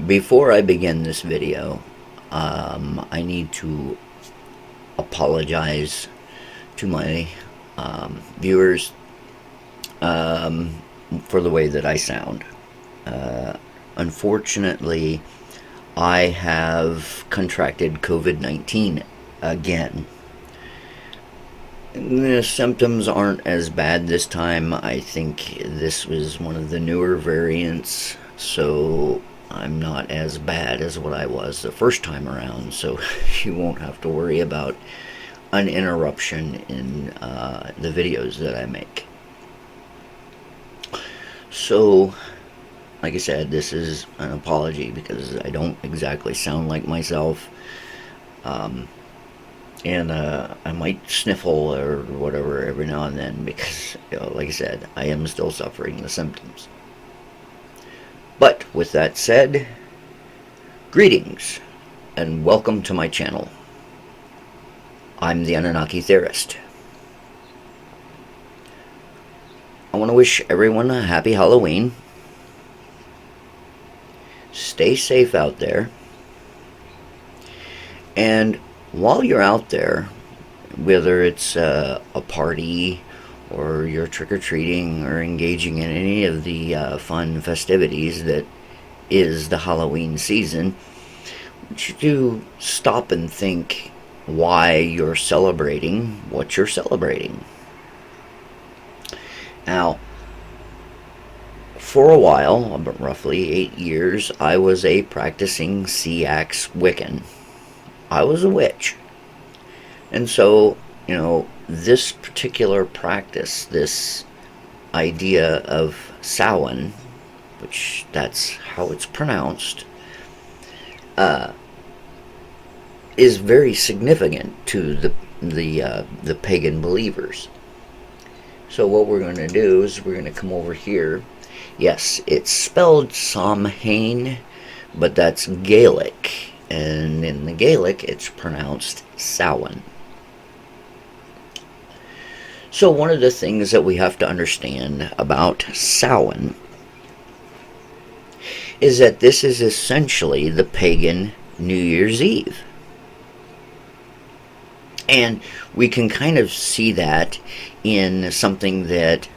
Before I begin this video, I need to apologize to my viewers for the way that I sound. Unfortunately, I have contracted COVID 19 again. The symptoms aren't as bad this time. I think this was one of the newer variants, so I'm not as bad as what I was the first time around, so you won't have to worry about an interruption in the videos that I make. So, like I said, this is an apology because I don't exactly sound like myself. And I might sniffle or whatever every now and then because, like I said, I am still suffering the symptoms. But with that said, greetings and welcome to my channel. I'm the Anunnaki Theorist. I want to wish everyone a happy Halloween. Stay safe out there. And while you're out there, whether it's a party or you're trick-or-treating or engaging in any of the fun festivities that is the Halloween season, I want you to stop and think why you're celebrating what you're celebrating. Now, for a while, roughly 8 years, I was a practicing Seax Wiccan. I was a witch. And so, this particular practice, this idea of Samhain, which that's how it's pronounced, is very significant to the pagan believers. So what we're going to do is we're going to come over here. Yes, it's spelled Samhain, but that's Gaelic. And in the Gaelic, it's pronounced Samhain. So one of the things that we have to understand about Samhain is that this is essentially the pagan New Year's Eve. And we can kind of see that in something that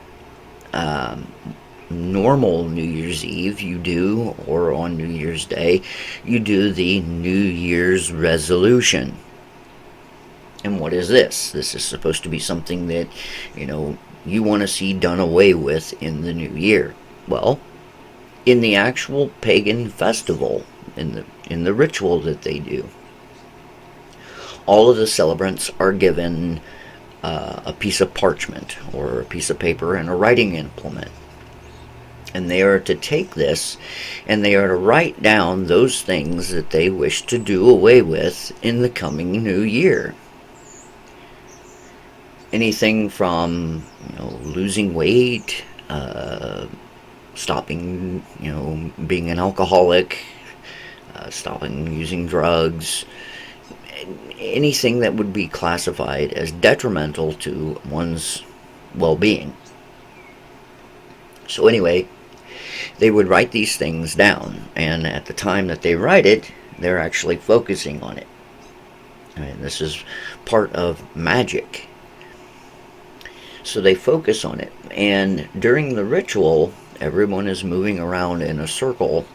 normal New Year's Eve you do, or on New Year's Day, you do the New Year's resolution. And what is this? This is supposed to be something that, you want to see done away with in the new year. Well, in the actual pagan festival, in the ritual that they do, all of the celebrants are given a piece of parchment or a piece of paper and a writing implement. And they are to take this and they are to write down those things that they wish to do away with in the coming new year. Anything from, losing weight, stopping, being an alcoholic, stopping using drugs, anything that would be classified as detrimental to one's well-being. So anyway, they would write these things down, and at the time that they write it, they're actually focusing on it. And this is part of magic. So they focus on it, and during the ritual, everyone is moving around in a circle,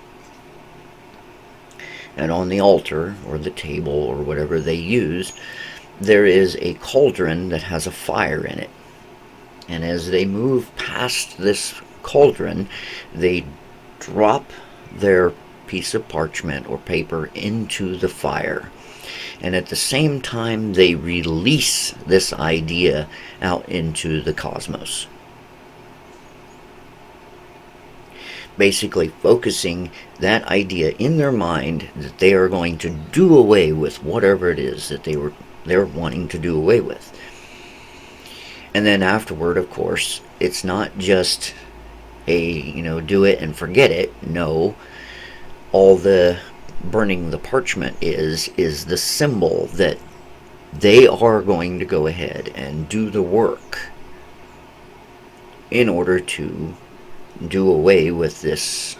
and on the altar, or the table, or whatever they use, there is a cauldron that has a fire in it. And as they move past this cauldron, they drop their piece of parchment or paper into the fire. And at the same time, they release this idea out into the cosmos. Basically focusing that idea in their mind that they are going to do away with whatever it is that they're wanting to do away with. And then afterward, of course, it's not just a, do it and forget it. No, all the burning the parchment is the symbol that they are going to go ahead and do the work in order to do away with this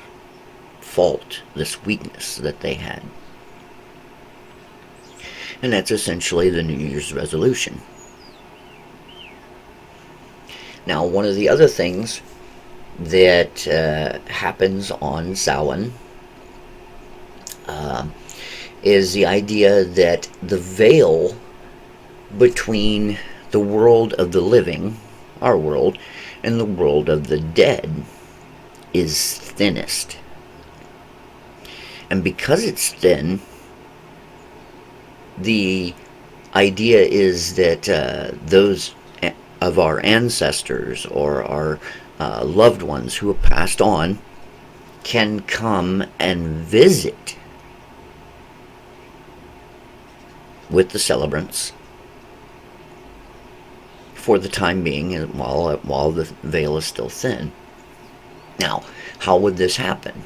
fault, this weakness that they had. And that's essentially the New Year's resolution. Now, one of the other things that happens on Samhain is the idea that the veil between the world of the living, our world, and the world of the dead is thinnest. And because it's thin, the idea is that those of our ancestors or our loved ones who have passed on can come and visit with the celebrants for the time being while the veil is still thin. Now, how would this happen?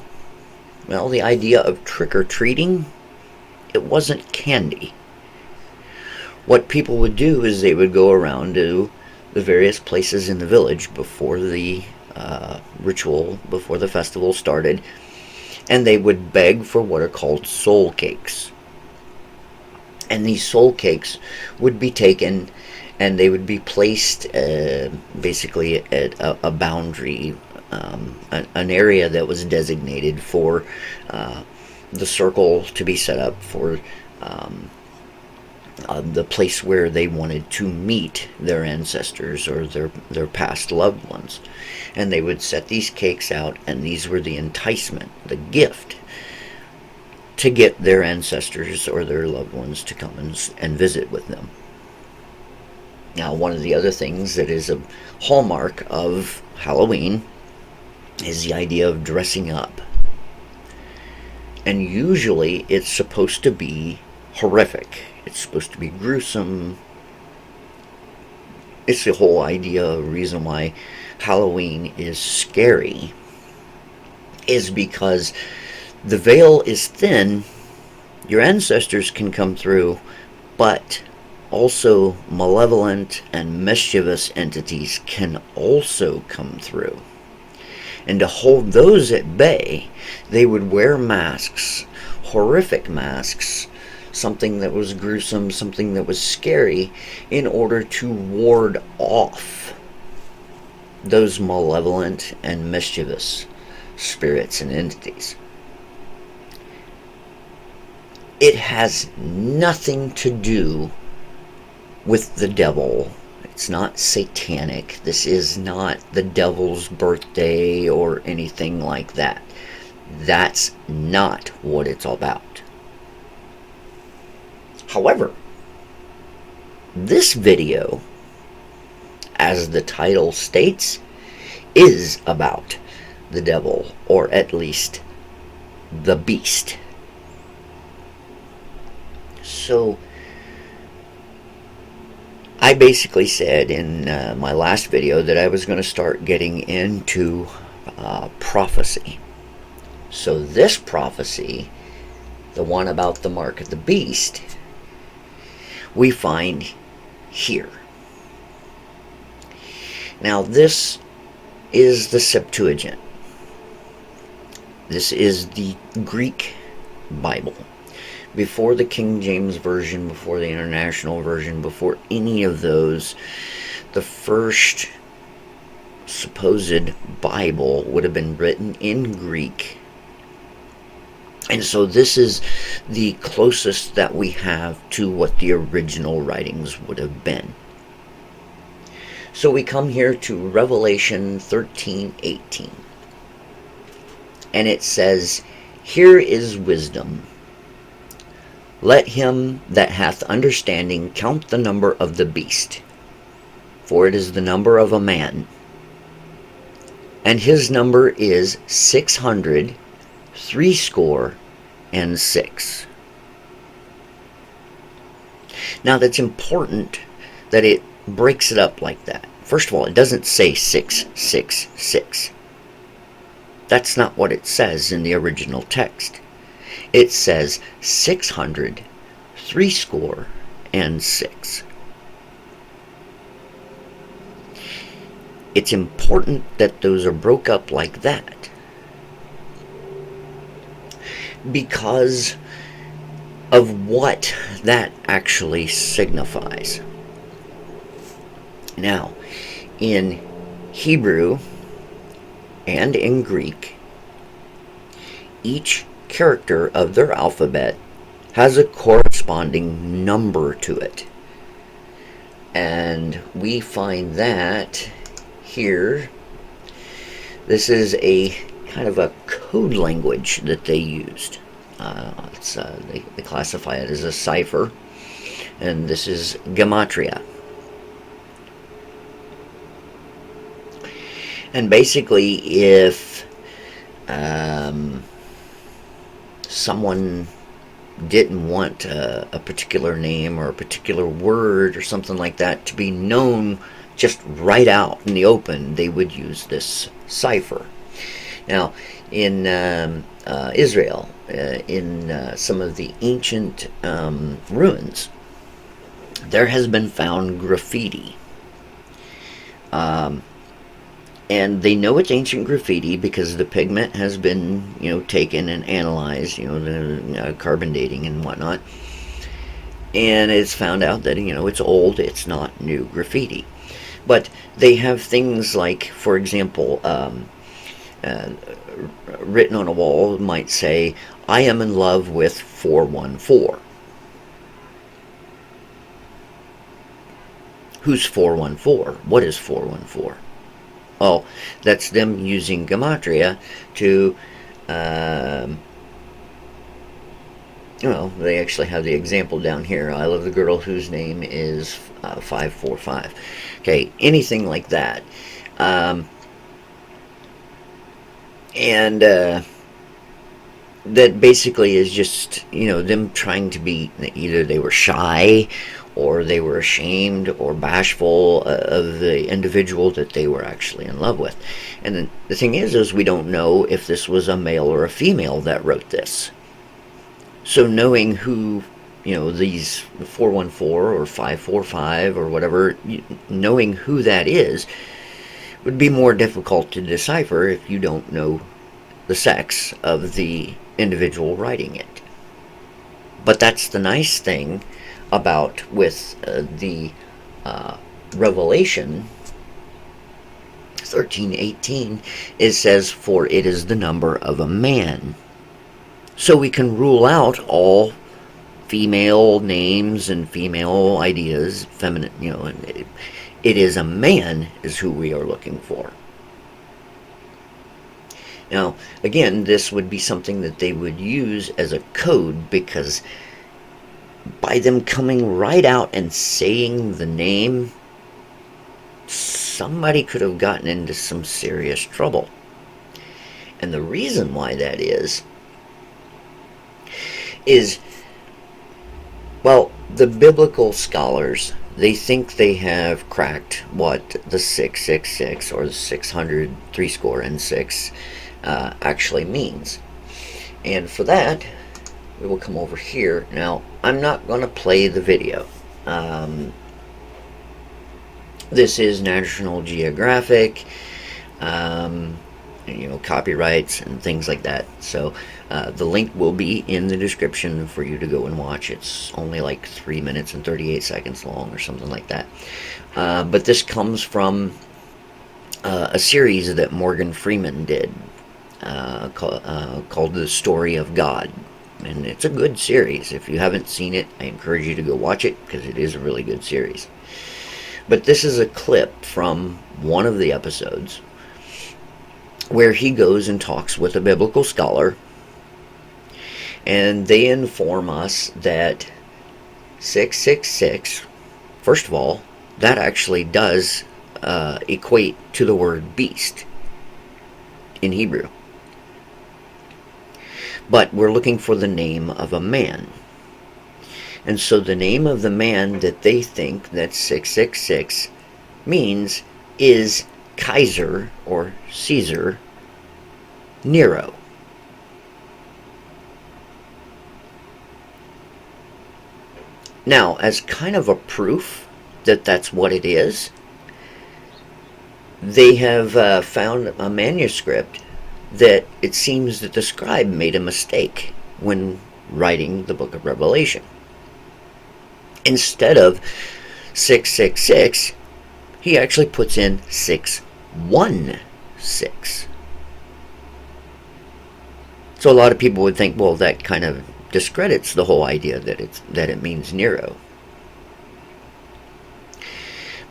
Well, the idea of trick-or-treating, it wasn't candy. What people would do is they would go around to the various places in the village before the ritual, before the festival started, and they would beg for what are called soul cakes. And these soul cakes would be taken and they would be placed basically at a boundary, an area that was designated for the circle to be set up for the place where they wanted to meet their ancestors or their past loved ones. And they would set these cakes out, and these were the enticement, the gift, to get their ancestors or their loved ones to come and visit with them. Now, one of the other things that is a hallmark of Halloween is the idea of dressing up. And usually it's supposed to be horrific. It's supposed to be gruesome. It's the whole idea, reason why Halloween is scary is because the veil is thin. Your ancestors can come through, but also malevolent and mischievous entities can also come through. And to hold those at bay, they would wear masks, horrific masks, something that was gruesome, something that was scary, in order to ward off those malevolent and mischievous spirits and entities. It has nothing to do with the devil. It's not satanic. This is not the devil's birthday or anything like that. That's not what it's all about. However, this video, as the title states, is about the devil, or at least the beast. So, I basically said in my last video that I was going to start getting into prophecy. So this prophecy, the one about the mark of the beast, we find here. Now this is the Septuagint. This is the Greek Bible. Before the King James Version, before the International Version, before any of those, the first supposed Bible would have been written in Greek. And so this is the closest that we have to what the original writings would have been. So we come here to Revelation 13:18. And it says, "Here is wisdom. Let him that hath understanding count the number of the beast, for it is the number of a man. And his number is 666. Now that's important that it breaks it up like that. First of all, it doesn't say 666. That's not what it says in the original text. It says 666. It's important that those are broke up like that. because of what that actually signifies. Now, in Hebrew and in Greek, each character of their alphabet has a corresponding number to it. And we find that here. This is a kind of a code language that they used. They classify it as a cipher, and this is gematria. And basically, if someone didn't want a particular name or a particular word or something like that to be known just right out in the open, they would use this cipher. Now, in Israel, in some of the ancient ruins, there has been found graffiti. And they know it's ancient graffiti because the pigment has been, taken and analyzed, the carbon dating and whatnot. And it's found out that, it's old, it's not new graffiti. But they have things like, for example, written on a wall might say, "I am in love with 414. Who's 414? What is 414? Oh, that's them using gematria to, they actually have the example down here. I love the girl whose name is 545. Okay, anything like that. And that basically is just, them trying to be, either they were shy or they were ashamed or bashful of the individual that they were actually in love with. And then the thing is we don't know if this was a male or a female that wrote this. So knowing who, these 414 or 545 or whatever, knowing who that is would be more difficult to decipher if you don't know the sex of the individual writing it. But that's the nice thing about with the Revelation 13:18, it says, "For it is the number of a man." So we can rule out all female names and female ideas, feminine, it is a man is who we are looking for. Now, again, this would be something that they would use as a code, because by them coming right out and saying the name, somebody could have gotten into some serious trouble. And the reason why that is, well, the biblical scholars, they think they have cracked what the 666 or the 600 threescore and six actually means. And for that, we will come over here. Now, I'm not going to play the video. This is National Geographic, copyrights and things like that. So the link will be in the description for you to go and watch. It's only like 3 minutes and 38 seconds long or something like that. But this comes from a series that Morgan Freeman did called The Story of God. And it's a good series. If you haven't seen it, I encourage you to go watch it, because it is a really good series. But this is a clip from one of the episodes where he goes and talks with a biblical scholar, and they inform us that 666, first of all, that actually does equate to the word beast in Hebrew. But we're looking for the name of a man. And so the name of the man that they think that 666 means is Kaiser or Caesar Nero. Now, as kind of a proof that that's what it is, they have found a manuscript that it seems that the scribe made a mistake when writing the book of Revelation. Instead of 666, he actually puts in 616. So a lot of people would think, well, that kind of discredits the whole idea that it means Nero.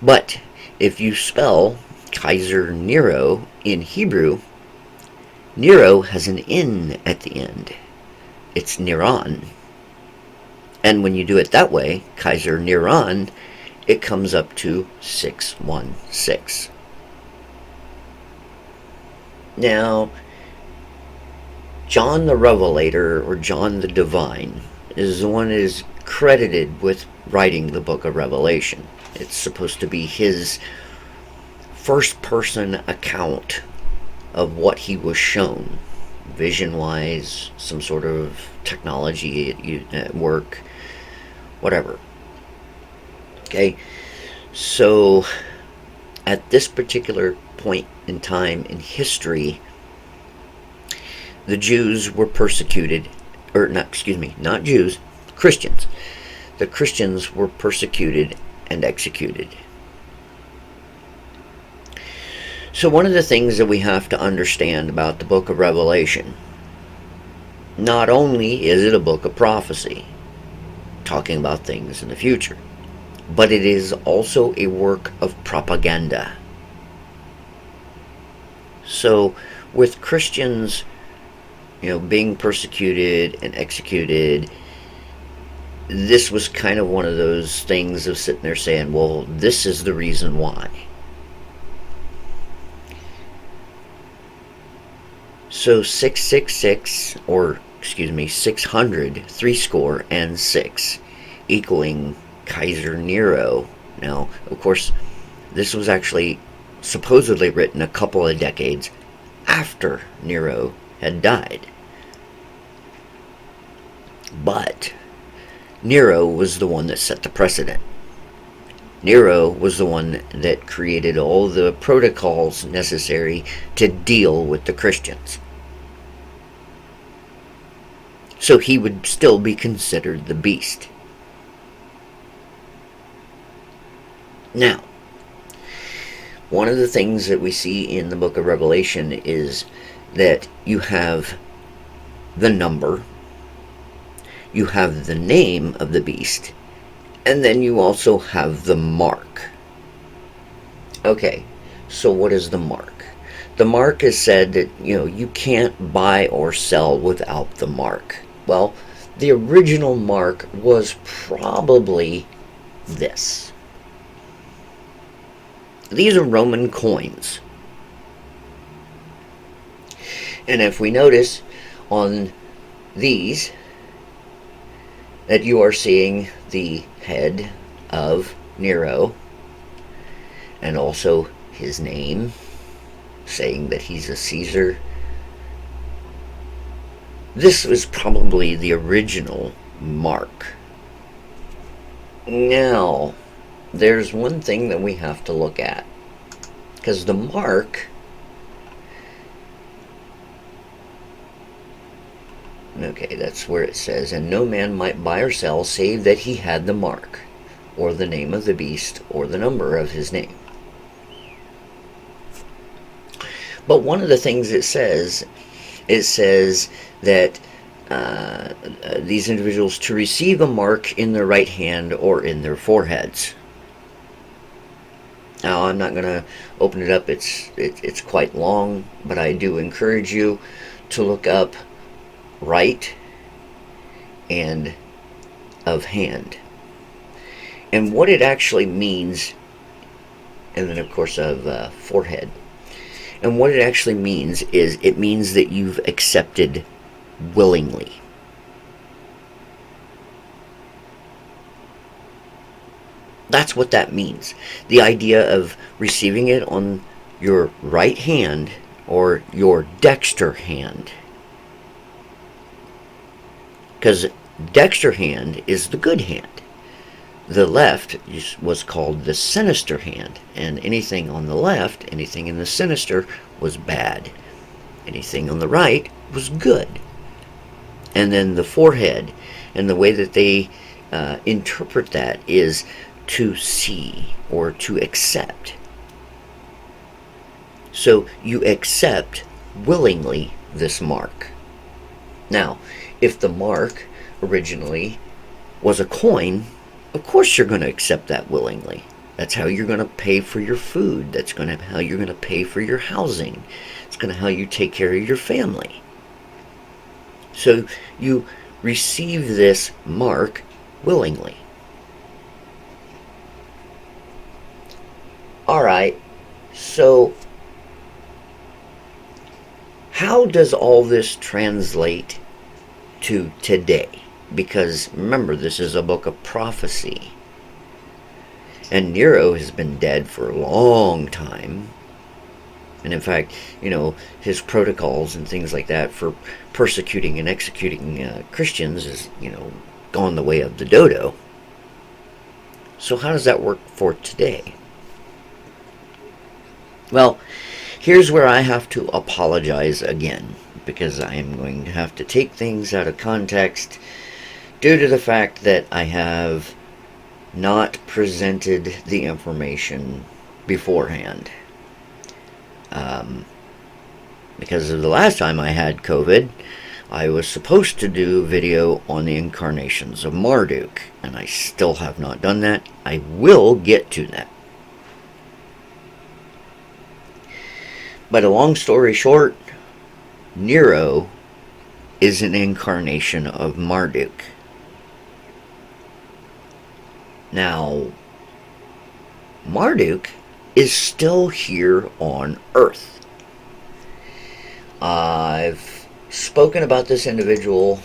But if you spell Kaiser Nero in Hebrew, Nero has an N at the end. It's Neron. And when you do it that way, Kaiser Neron, it comes up to 616. Now, John the Revelator, or John the Divine, is the one that is credited with writing the book of Revelation. It's supposed to be his first-person account of what he was shown, vision-wise, some sort of technology at work, whatever. Okay, so at this particular point in time in history, the Jews were persecuted, not Jews, Christians. The Christians were persecuted and executed. So one of the things that we have to understand about the book of Revelation, not only is it a book of prophecy, talking about things in the future, but it is also a work of propaganda. So with Christians, being persecuted and executed, this was kind of one of those things of sitting there saying, well, this is the reason why. So 666, or 600, 6 equaling Kaiser Nero. Now, of course, this was actually supposedly written a couple of decades after Nero had died. But Nero was the one that set the precedent. Nero was the one that created all the protocols necessary to deal with the Christians. So he would still be considered the beast. Now, one of the things that we see in the book of Revelation is that you have the number, you have the name of the beast, and then you also have the mark. Okay, so what is the mark? The mark is said that, you can't buy or sell without the mark. Well, the original mark was probably this. These are Roman coins. And if we notice on these, that you are seeing the head of Nero, and also his name, saying that he's a Caesar. This was probably the original mark. Now, there's one thing that we have to look at, because the mark, okay, that's where it says, and no man might buy or sell save that he had the mark, or the name of the beast, or the number of his name. But one of the things it says that these individuals to receive a mark in their right hand or in their foreheads. Now, I'm not going to open it up. It's quite long, but I do encourage you to look up right and of hand, and what it actually means, and then of course of forehead. And what it actually means is it means that you've accepted willingly. That's what that means. The idea of receiving it on your right hand or your dexter hand. Because dexter hand is the good hand. The left was called the sinister hand, and anything on the left, anything in the sinister, was bad. Anything on the right was good. And then the forehead, and the way that they interpret that is to see or to accept. So you accept willingly this mark. Now, if the mark originally was a coin, of course you're going to accept that willingly. That's how you're going to pay for your food. That's how you're going to pay for your housing. It's going to how you take care of your family. So you receive this mark willingly. All right, so how does all this translate to today? Because remember, this is a book of prophecy. And Nero has been dead for a long time. And in fact, his protocols and things like that for persecuting and executing Christians is, gone the way of the dodo. So how does that work for today? Well, here's where I have to apologize again, because I am going to have to take things out of context due to the fact that I have not presented the information beforehand. Because of the last time I had COVID, I was supposed to do a video on the incarnations of Marduk, and I still have not done that. I will get to that. But a long story short, Nero is an incarnation of Marduk. Now, Marduk is still here on Earth. I've spoken about this individual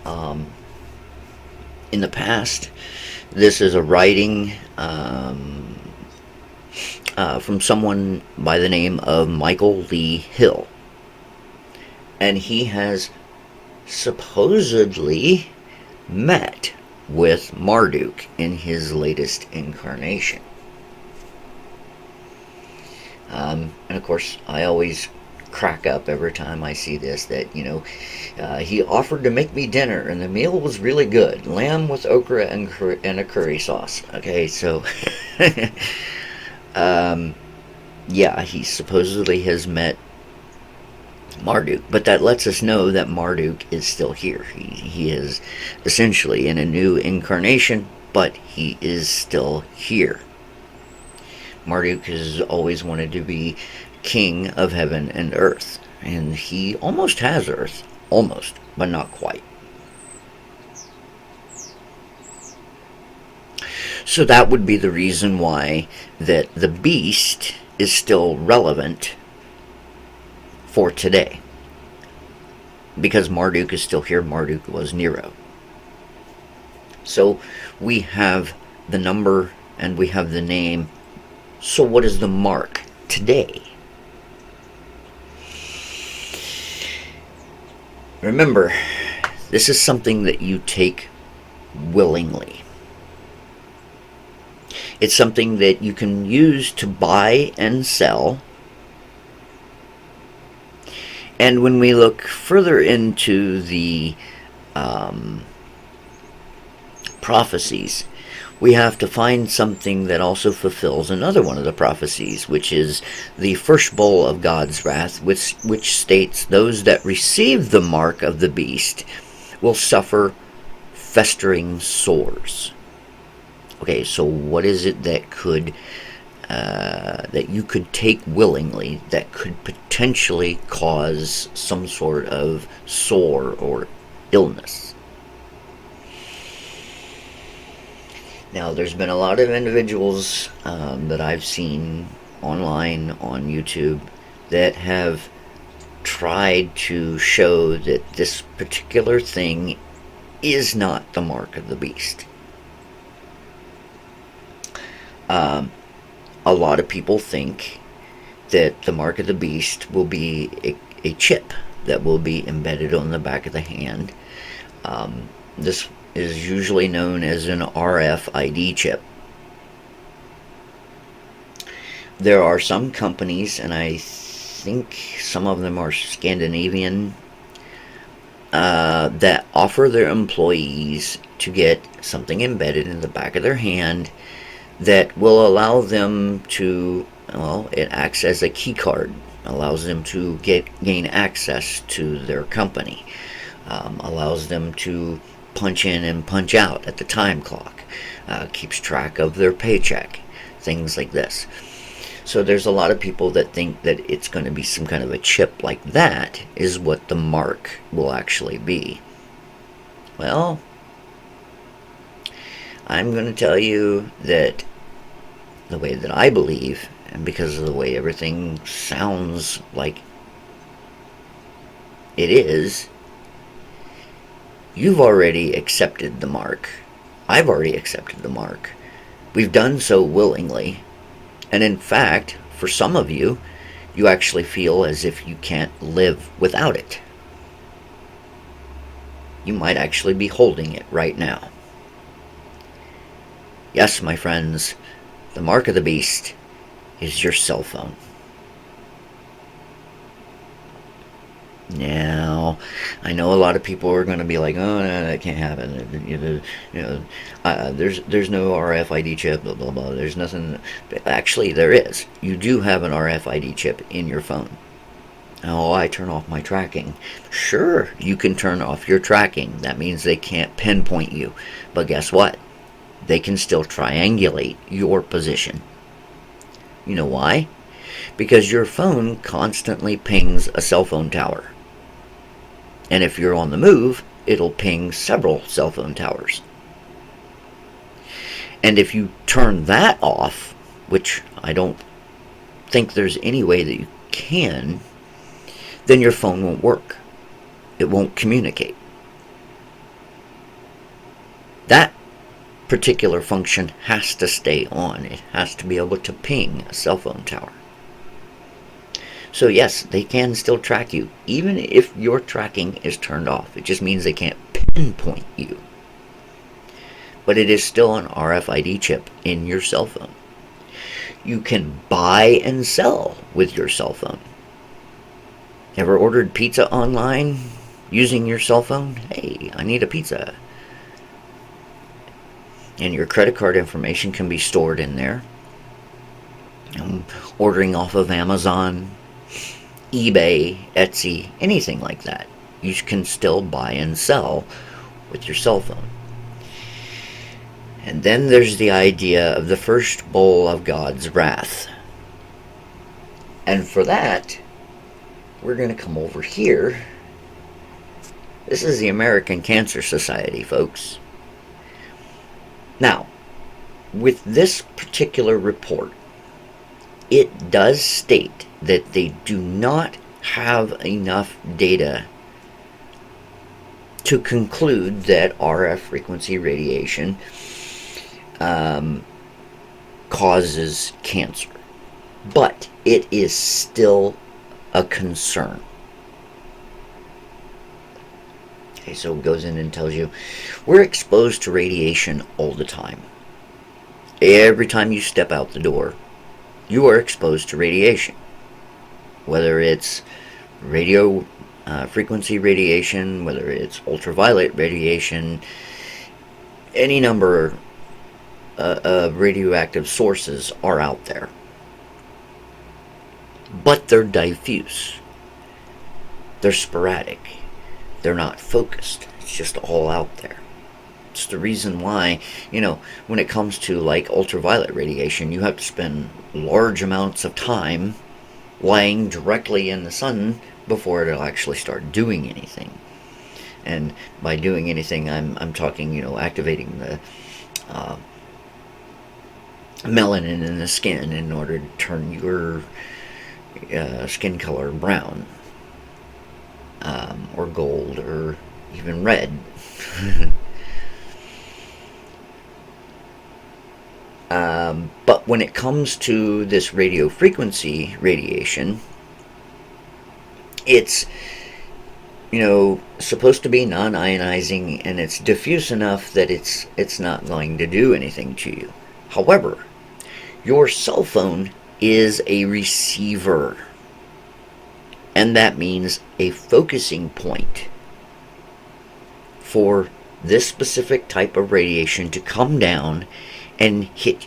in the past. This is a writing from someone by the name of Michael Lee Hill. And he has supposedly met with Marduk in his latest incarnation. And of course, I always crack up every time I see this, that, he offered to make me dinner and the meal was really good. Lamb with okra and a curry sauce. Okay, so yeah, he supposedly has met Marduk, but that lets us know that Marduk is still here. He is essentially in a new incarnation, but he is still here. Marduk has always wanted to be king of heaven and earth, and he almost has earth, almost, but not quite. So that would be the reason why that the beast is still relevant for today. Because Marduk is still here. Marduk was Nero. So we have the number and we have the name. So what is the mark today? Remember, this is something that you take willingly. It's something that you can use to buy and sell. And when we look further into the prophecies, we have to find something that also fulfills another one of the prophecies, which is the first bowl of God's wrath, which states those that receive the mark of the beast will suffer festering sores. Okay, so what is it that could that you could take willingly that could potentially cause some sort of sore or illness? Now, there's been a lot of individuals that I've seen online on YouTube that have tried to show that this particular thing is not the mark of the beast. A lot of people think that the mark of the beast will be a chip that will be embedded on the back of the hand. This is usually known as an RFID chip. There are some companies, and I think some of them are Scandinavian, that offer their employees to get something embedded in the back of their hand that will allow them to, well, it acts as a key card, allows them to gain access to their company, allows them to punch in and punch out at the time clock, keeps track of their paycheck, things like this. So there's a lot of people that think that it's going to be some kind of a chip like that is what the mark will actually be. Well, I'm going to tell you that the way that I believe, and because of the way everything sounds like it is, you've already accepted the mark. I've already accepted the mark. We've done so willingly. And in fact, for some of you, you actually feel as if you can't live without it. You might actually be holding it right now. Yes, my friends, the mark of the beast is your cell phone. Now, I know a lot of people are going to be like, "Oh, no, that can't happen." There's no RFID chip. Blah blah blah. There's nothing. Actually, there is. You do have an RFID chip in your phone. Oh, I turn off my tracking. Sure, you can turn off your tracking. That means they can't pinpoint you. But guess what? They can still triangulate your position. You know why? Because your phone constantly pings a cell phone tower. And if you're on the move, it'll ping several cell phone towers. And if you turn that off, which I don't think there's any way that you can, then your phone won't work. It won't communicate. That particular function has to stay on. It has to be able to ping a cell phone tower. So yes, they can still track you, even if your tracking is turned off. It just means they can't pinpoint you. But it is still an RFID chip in your cell phone. You can buy and sell with your cell phone. Ever ordered pizza online using your cell phone? Hey, I need a pizza. And your credit card information can be stored in there. Ordering off of Amazon, eBay, Etsy, anything like that. You can still buy and sell with your cell phone. And then there's the idea of the first bowl of God's wrath. And for that, we're going to come over here. This is the American Cancer Society, folks. Now, with this particular report, it does state that they do not have enough data to conclude that RF frequency radiation causes cancer. But it is still a concern. Okay, so it goes in and tells you we're exposed to radiation all the time. Every time you step out the door, you are exposed to radiation. Whether it's radio frequency radiation, whether it's ultraviolet radiation, any number of radioactive sources are out there. But they're diffuse. They're sporadic. They're not focused. It's just all out there. It's the reason why, when it comes to like ultraviolet radiation, you have to spend large amounts of time lying directly in the sun before it'll actually start doing anything. And by doing anything, I'm talking, activating the melanin in the skin in order to turn your skin color brown, or gold, or even red. But when it comes to this radio frequency radiation, it's supposed to be non-ionizing, and it's diffuse enough that it's not going to do anything to you. However, your cell phone is a receiver, and that means a focusing point. for this specific type of radiation to come down and hit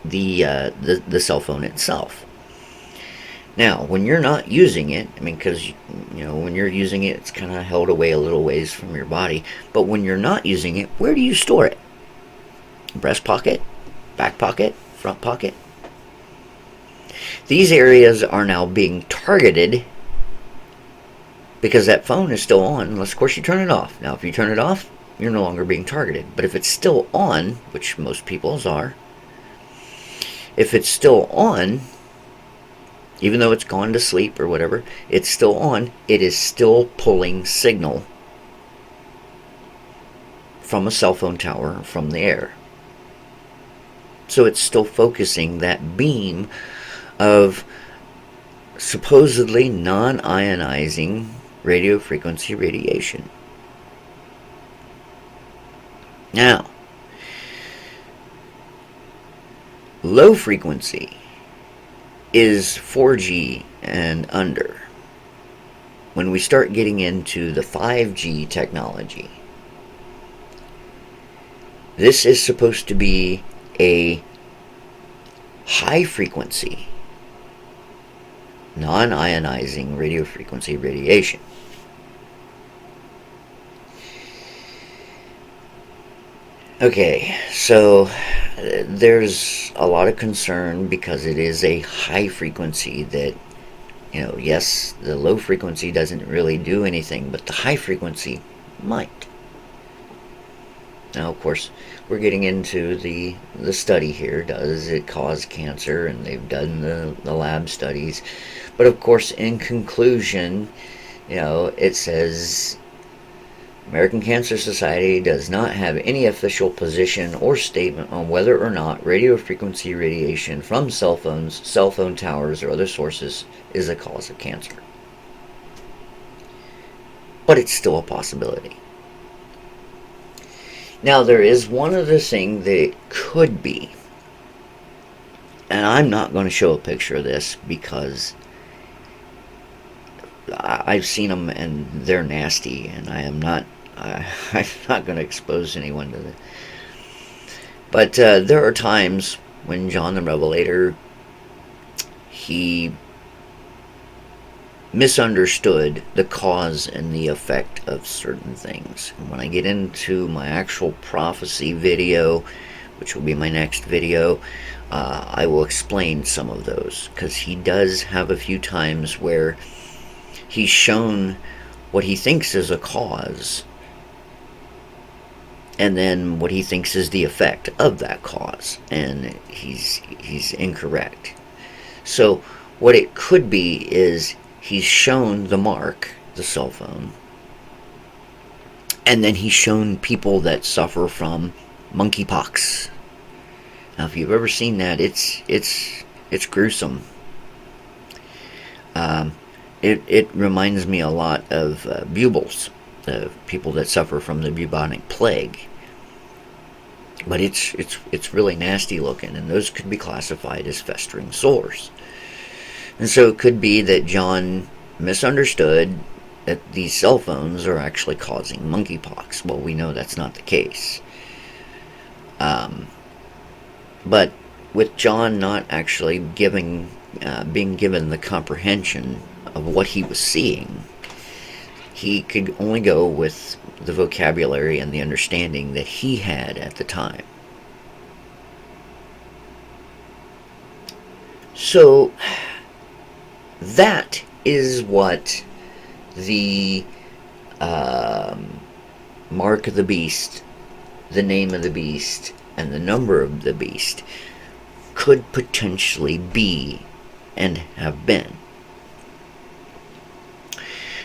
the cell phone itself. Now, when you're not using it, I mean, because when you're using it, it's kind of held away a little ways from your body. But when you're not using it, where do you store it? Breast pocket, back pocket, front pocket. These areas are now being targeted because that phone is still on, unless of course you turn it off. Now, if you turn it off, you're no longer being targeted. But if it's still on, which most people's are, if it's still on, even though it's gone to sleep or whatever, it's still on, it is still pulling signal from a cell phone tower from the air. So it's still focusing that beam of supposedly non-ionizing radio frequency radiation. Now, low frequency is 4G and under. When we start getting into the 5G technology, this is supposed to be a high frequency, non-ionizing radio frequency radiation. Okay, so there's a lot of concern because it is a high frequency that, yes, the low frequency doesn't really do anything, but the high frequency might. Now, of course, we're getting into the study here. Does it cause cancer? And they've done the lab studies. But, of course, in conclusion, it says American Cancer Society does not have any official position or statement on whether or not radio frequency radiation from cell phones, cell phone towers, or other sources is a cause of cancer. But it's still a possibility. Now, there is one other thing that it could be. And I'm not going to show a picture of this because I've seen them and they're nasty, and I'm not going to expose anyone to that. But there are times when John the Revelator, he misunderstood the cause and the effect of certain things. And when I get into my actual prophecy video, which will be my next video, I will explain some of those, because he does have a few times where he's shown what he thinks is a cause, and then what he thinks is the effect of that cause, and he's incorrect. So what it could be is he's shown the mark, the cell phone, and then he's shown people that suffer from monkeypox. Now, if you've ever seen that, it's gruesome. It reminds me a lot of buboes, the people that suffer from the bubonic plague. But it's really nasty looking, and those could be classified as festering sores. And so it could be that John misunderstood that these cell phones are actually causing monkeypox. Well, we know that's not the case. But with John not actually being given the comprehension of what he was seeing, he could only go with the vocabulary and the understanding that he had at the time. So that is what the mark of the beast, the name of the beast, and the number of the beast could potentially be and have been.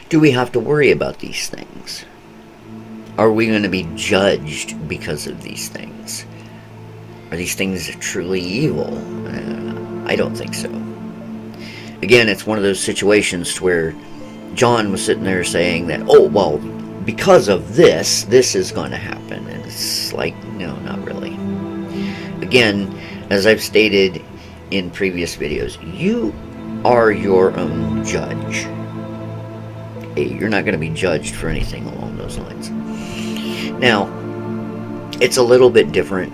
Do we have to worry about these things? Are we going to be judged because of these things? Are these things truly evil? I don't think so. Again, it's one of those situations where John was sitting there saying that, oh, well, because of this is going to happen. And it's like, no, not really. Again, as I've stated in previous videos, you are your own judge. You're not going to be judged for anything along those lines. Now, it's a little bit different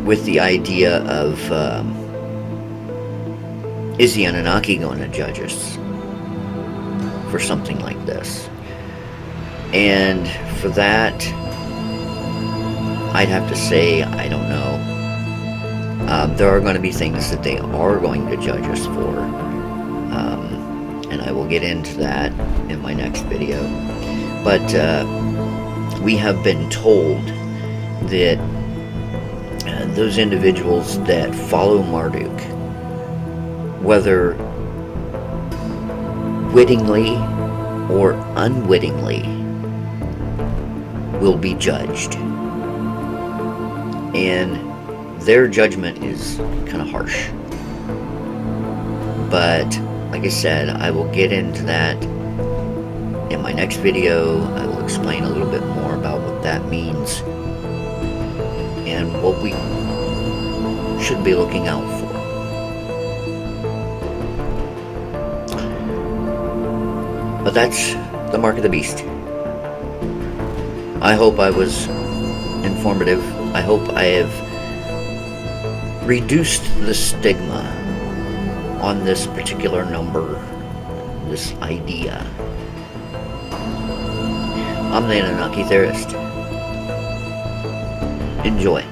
with the idea of is the Anunnaki going to judge us for something like this? And for that, I'd have to say, I don't know. There are going to be things that they are going to judge us for. And I will get into that in my next video. But we have been told that those individuals that follow Marduk, whether wittingly or unwittingly, will be judged. And their judgment is kind of harsh. But like I said, I will get into that in my next video. I will explain a little bit more about what that means and what we should be looking out for. But that's the mark of the beast. I hope I was informative. I hope I have reduced the stigma on this particular number, this idea. I'm the Anunnaki Theorist. Enjoy.